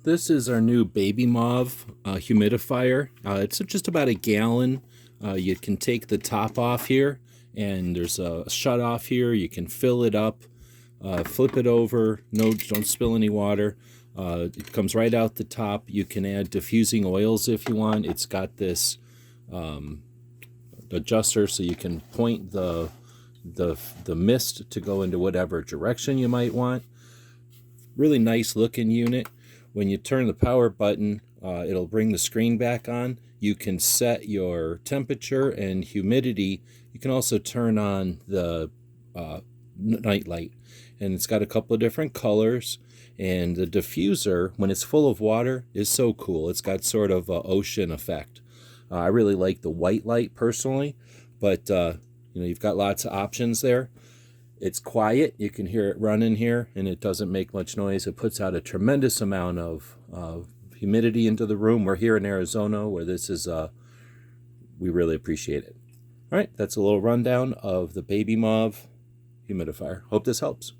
This is our new Babymoov humidifier. It's just about a gallon. You can take the top off here, and there's a shut off here. You can fill it up, flip it over. No, don't spill any water. It comes right out the top. You can add diffusing oils if you want. It's got this adjuster, so you can point the mist to go into whatever direction you might want. Really nice looking unit. When you turn the power button, it'll bring the screen back on. You can set your temperature and humidity. You can also turn on the night light. And it's got a couple of different colors. And the diffuser, when it's full of water, is so cool. It's got sort of an ocean effect. I really like the white light personally, but you've got lots of options there. It's quiet. You can hear it running here, and it doesn't make much noise. It puts out a tremendous amount of humidity into the room. We're here in Arizona, where this is, we really appreciate it. All right, that's a little rundown of the Babymoov humidifier. Hope this helps.